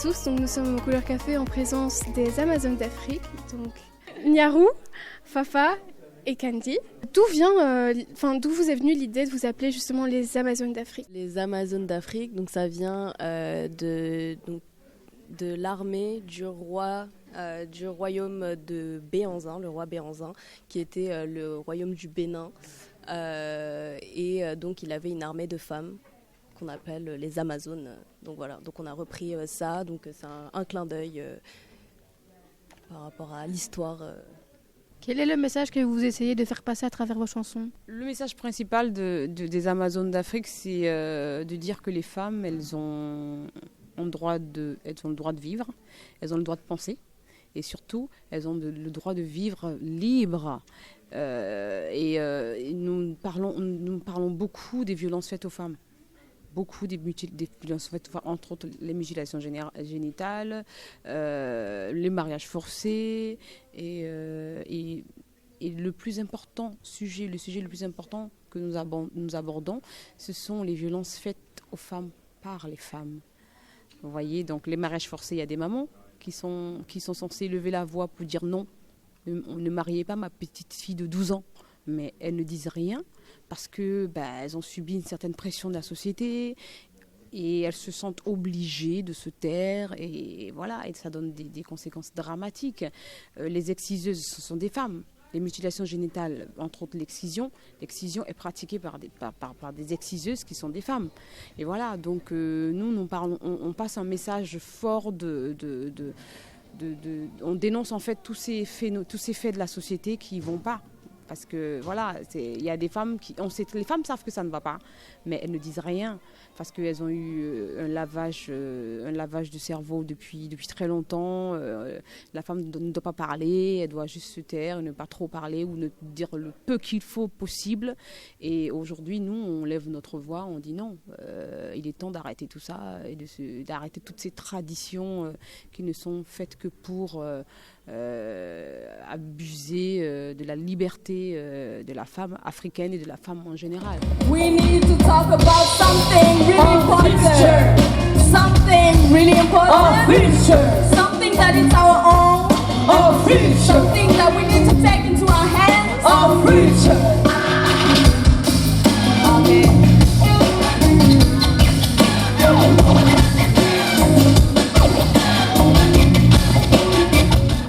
tous, donc nous sommes au Couleur Café en présence des Amazones d'Afrique, donc Nyaru, Fafa et Candy. D'où vous est venue l'idée de vous appeler justement les Amazones d'Afrique? Les Amazones d'Afrique, donc ça vient de l'armée du royaume de Béhanzin, le roi Béhanzin, qui était le royaume du Bénin. Donc il avait une armée de femmes qu'on appelle les Amazones. Donc voilà, donc on a repris ça, donc c'est un clin d'œil par rapport à l'histoire. Quel est le message que vous essayez de faire passer à travers vos chansons? Le message principal des Amazones d'Afrique, c'est de dire que les femmes, elles ont le droit de vivre, elles ont le droit de penser, et surtout, elles ont le droit de vivre libre. Nous parlons beaucoup des violences faites aux femmes. Beaucoup des violences faites aux femmes, entre autres les mutilations génitales, les mariages forcés et le sujet le plus important que nous abordons, ce sont les violences faites aux femmes par les femmes. Vous voyez, donc les mariages forcés, il y a des mamans qui sont censées lever la voix pour dire non, ne mariez pas ma petite fille de 12 ans. Mais elles ne disent rien parce que elles ont subi une certaine pression de la société et elles se sentent obligées de se taire et voilà, et ça donne des conséquences dramatiques. Les exciseuses, ce sont des femmes. Les mutilations génitales, entre autres l'excision est pratiquée par des exciseuses qui sont des femmes. Et voilà, donc on passe un message fort on dénonce en fait tous ces faits de la société qui ne vont pas. Parce que voilà, il y a des femmes les femmes savent que ça ne va pas, mais elles ne disent rien parce qu'elles ont eu un lavage de cerveau depuis très longtemps. La femme ne doit pas parler, elle doit juste se taire, ne pas trop parler ou ne dire le peu qu'il faut possible. Et aujourd'hui, nous, on lève notre voix, on dit non, il est temps d'arrêter tout ça et d'arrêter toutes ces traditions qui ne sont faites que pour abuser de la liberté de la femme africaine et de la femme en général. We need to talk about something really important. Something really important. Our future. Something that is our own. Our future. Something that we need to take into our hands. Our future. Okay.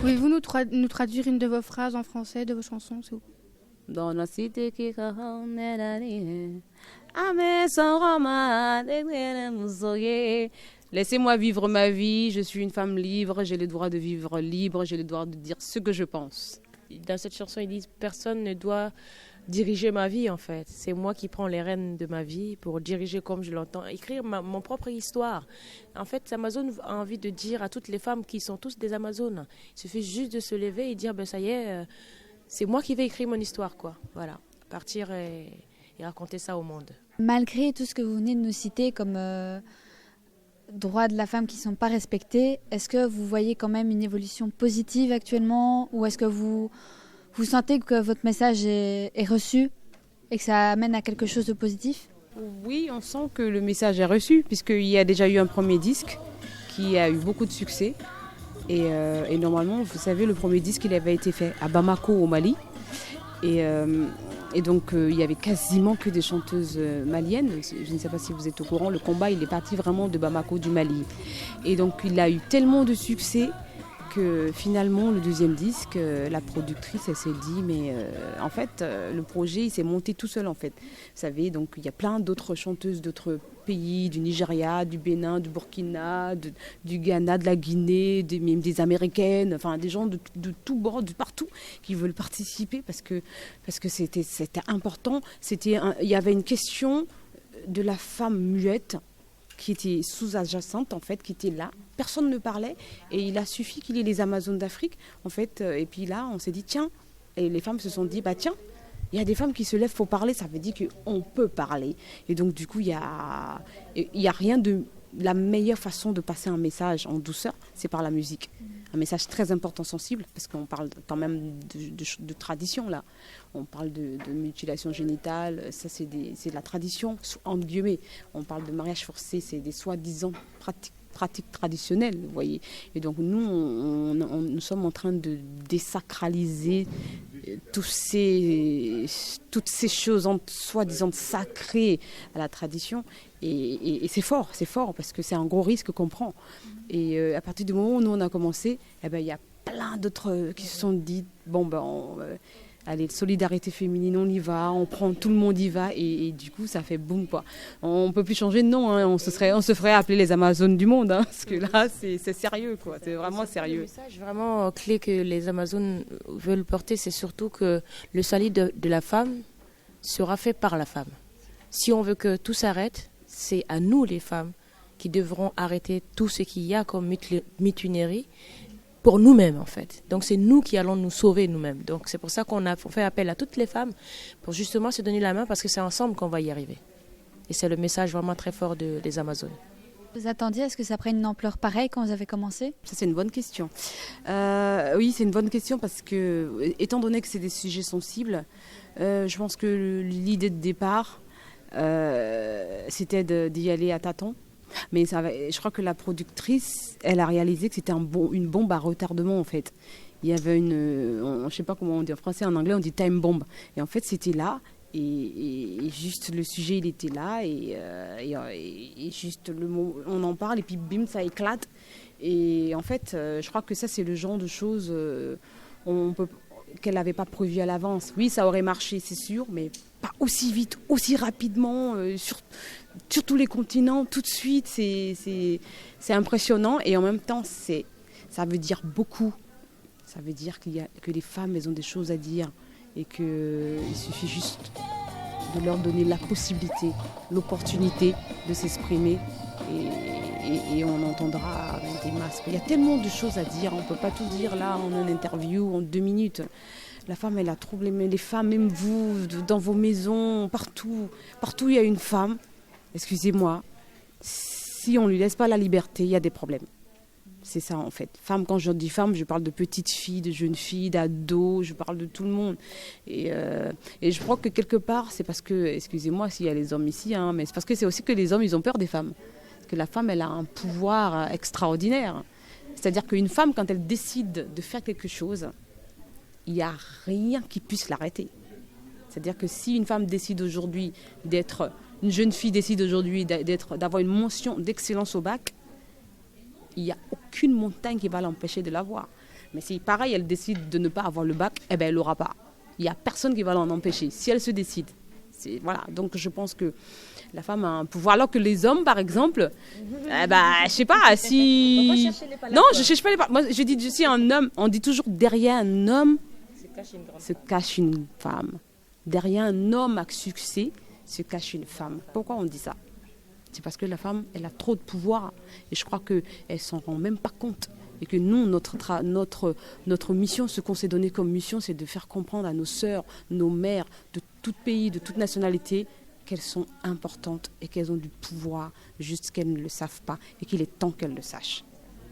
Pouvez-vous nous traduire une de vos phrases en français de vos chansons, s'il vous plaît? Dans la cité qui laissez-moi vivre ma vie, je suis une femme libre, j'ai le droit de vivre libre, j'ai le droit de dire ce que je pense. Dans cette chanson, ils disent personne ne doit diriger ma vie en fait. C'est moi qui prends les rênes de ma vie pour diriger comme je l'entends, écrire mon propre histoire. En fait, Amazon a envie de dire à toutes les femmes qui sont tous des Amazones, il suffit juste de se lever et dire ça y est, c'est moi qui vais écrire mon histoire quoi. Voilà, partir et raconter ça au monde. Malgré tout ce que vous venez de nous citer comme droits de la femme qui ne sont pas respectés, est-ce que vous voyez quand même une évolution positive actuellement ou est-ce que vous sentez que votre message est reçu et que ça amène à quelque chose de positif? Oui, on sent que le message est reçu puisqu'il y a déjà eu un premier disque qui a eu beaucoup de succès. Et normalement, vous savez, le premier disque, il avait été fait à Bamako, au Mali. Et donc, il y avait quasiment que des chanteuses maliennes. Je ne sais pas si vous êtes au courant, le combat, il est parti vraiment de Bamako, du Mali. Et donc, il a eu tellement de succès que finalement, le deuxième disque, la productrice, elle s'est dit, mais en fait, le projet, il s'est monté tout seul, en fait. Vous savez, donc, il y a plein d'autres chanteuses d'autres pays, du Nigeria, du Bénin, du Burkina, du Ghana, de la Guinée, même des Américaines, enfin, des gens de tout bord, de partout, qui veulent participer parce que c'était important. Il y avait une question de la femme muette qui était sous-adjacente, en fait, qui était là. Personne ne parlait et il a suffi qu'il y ait les Amazones d'Afrique, en fait. Et puis là, on s'est dit, tiens, et les femmes se sont dit, tiens, il y a des femmes qui se lèvent pour parler, ça veut dire qu'on peut parler. Et donc, du coup, il y a rien de... La meilleure façon de passer un message en douceur, c'est par la musique. Un message très important, sensible, parce qu'on parle quand même de tradition, là. On parle de mutilation génitale, ça c'est de la tradition, entre guillemets. On parle de mariage forcé, c'est des soi-disant pratiques pratiques traditionnelles, vous voyez. Et donc nous, nous sommes en train de désacraliser toutes ces choses soi-disant sacrées à la tradition. Et c'est fort parce que c'est un gros risque qu'on prend. Et à partir du moment où nous on a commencé, il y a plein d'autres qui se sont dit, allez, solidarité féminine, on y va, on prend, tout le monde y va, et du coup, ça fait boum, quoi. On ne peut plus changer de nom, hein, on se ferait appeler les Amazones du monde, hein, parce que là, c'est sérieux, quoi, c'est vraiment sérieux. Le message vraiment clé que les Amazones veulent porter, c'est surtout que le salut de la femme sera fait par la femme. Si on veut que tout s'arrête, c'est à nous, les femmes, qui devront arrêter tout ce qu'il y a comme mutinerie, pour nous-mêmes en fait. Donc c'est nous qui allons nous sauver nous-mêmes. Donc c'est pour ça qu'on a fait appel à toutes les femmes pour justement se donner la main parce que c'est ensemble qu'on va y arriver. Et c'est le message vraiment très fort des Amazones. Vous attendiez à ce que ça prenne une ampleur pareille quand vous avez commencé ? Ça c'est une bonne question. Oui, c'est une bonne question parce que étant donné que c'est des sujets sensibles, je pense que l'idée de départ c'était d'y aller à tâtons. Mais je crois que la productrice, elle a réalisé que c'était une bombe à retardement en fait. Il y avait je ne sais pas comment on dit en français, en anglais on dit time bomb. Et en fait c'était là, et juste le sujet il était là, et juste on en parle, et puis bim, ça éclate. Et en fait, je crois que ça c'est le genre de choses qu'elle n'avait pas prévu à l'avance. Oui, ça aurait marché, c'est sûr, mais pas aussi vite, aussi rapidement, sur tous les continents, tout de suite. C'est impressionnant, et en même temps, ça veut dire beaucoup. Ça veut dire que les femmes, elles ont des choses à dire, et qu'il suffit juste de leur donner la possibilité, l'opportunité de s'exprimer, et on entendra avec des masses. Il y a tellement de choses à dire, on ne peut pas tout dire là en une interview, en 2 minutes. La femme, elle a troublé, mais les femmes, même vous, dans vos maisons, partout il y a une femme, excusez-moi, si on ne lui laisse pas la liberté, il y a des problèmes. C'est ça en fait. Femme, quand je dis femme, je parle de petites filles, de jeunes filles, d'ados, je parle de tout le monde. Et je crois que quelque part, c'est parce que, excusez-moi s'il y a les hommes ici, hein, mais c'est parce que c'est aussi que les hommes, ils ont peur des femmes. Parce que la femme, elle a un pouvoir extraordinaire. C'est-à-dire qu'une femme, quand elle décide de faire quelque chose, il n'y a rien qui puisse l'arrêter. C'est-à-dire que si une femme décide aujourd'hui une jeune fille décide aujourd'hui d'avoir une mention d'excellence au bac, il n'y a aucune montagne qui va l'empêcher de l'avoir. Mais si pareil, elle décide de ne pas avoir le bac, elle ne l'aura pas. Il n'y a personne qui va l'en empêcher, si elle se décide. Voilà. Donc je pense que la femme a un pouvoir. Alors que les hommes, par exemple, je ne sais pas, si... Non, je ne cherche pas les palais. Moi, je dis, je suis un homme. On dit toujours, derrière un homme se cache une femme. Derrière un homme à succès se cache une femme. Pourquoi on dit ça ? C'est parce que la femme, elle a trop de pouvoir. Et je crois qu'elle ne s'en rend même pas compte. Et que nous, notre mission, ce qu'on s'est donné comme mission, c'est de faire comprendre à nos sœurs, nos mères, de tout pays, de toute nationalité, qu'elles sont importantes et qu'elles ont du pouvoir, juste qu'elles ne le savent pas et qu'il est temps qu'elles le sachent.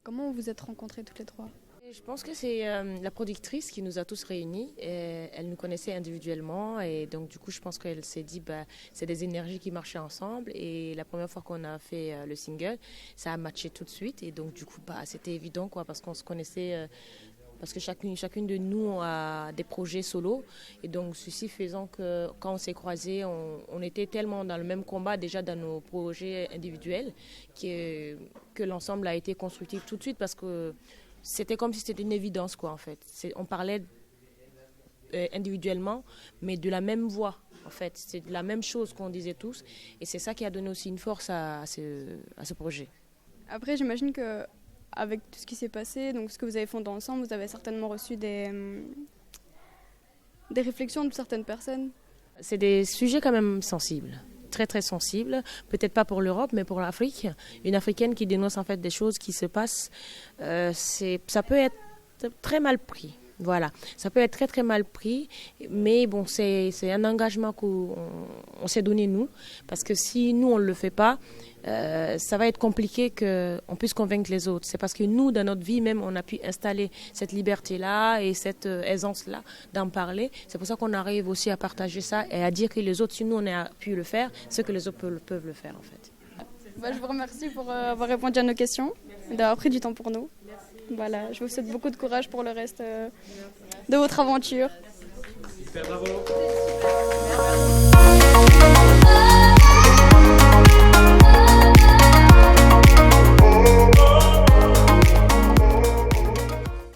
Comment vous vous êtes rencontrées toutes les trois ? Je pense que c'est la productrice qui nous a tous réunis. Elle nous connaissait individuellement et donc du coup je pense qu'elle s'est dit c'est des énergies qui marchaient ensemble, et la première fois qu'on a fait le single, ça a matché tout de suite, et donc du coup c'était évident parce qu'on se connaissait, parce que chacune de nous a des projets solo, et donc ceci faisant que quand on s'est croisés, on était tellement dans le même combat déjà dans nos projets individuels que l'ensemble a été constructif tout de suite, parce que c'était comme si c'était une évidence, en fait. On parlait individuellement, mais de la même voix, en fait. C'est la même chose qu'on disait tous, et c'est ça qui a donné aussi une force à ce projet. Après, j'imagine qu'avec tout ce qui s'est passé, donc ce que vous avez fondé ensemble, vous avez certainement reçu des réflexions de certaines personnes. C'est des sujets quand même sensibles. Très très sensible, peut-être pas pour l'Europe mais pour l'Afrique. Une Africaine qui dénonce en fait des choses qui se passent, ça peut être très mal pris. Voilà, ça peut être très très mal pris, mais bon, c'est un engagement qu'on s'est donné nous, parce que si nous on le fait pas, ça va être compliqué qu'on puisse convaincre les autres. C'est parce que nous, dans notre vie même, on a pu installer cette liberté-là et cette aisance-là d'en parler. C'est pour ça qu'on arrive aussi à partager ça et à dire que les autres, si nous on a pu le faire, c'est que les autres peuvent le faire en fait. Je vous remercie pour avoir répondu à nos questions et d'avoir pris du temps pour nous. Voilà, je vous souhaite beaucoup de courage pour le reste de votre aventure. Super, bravo.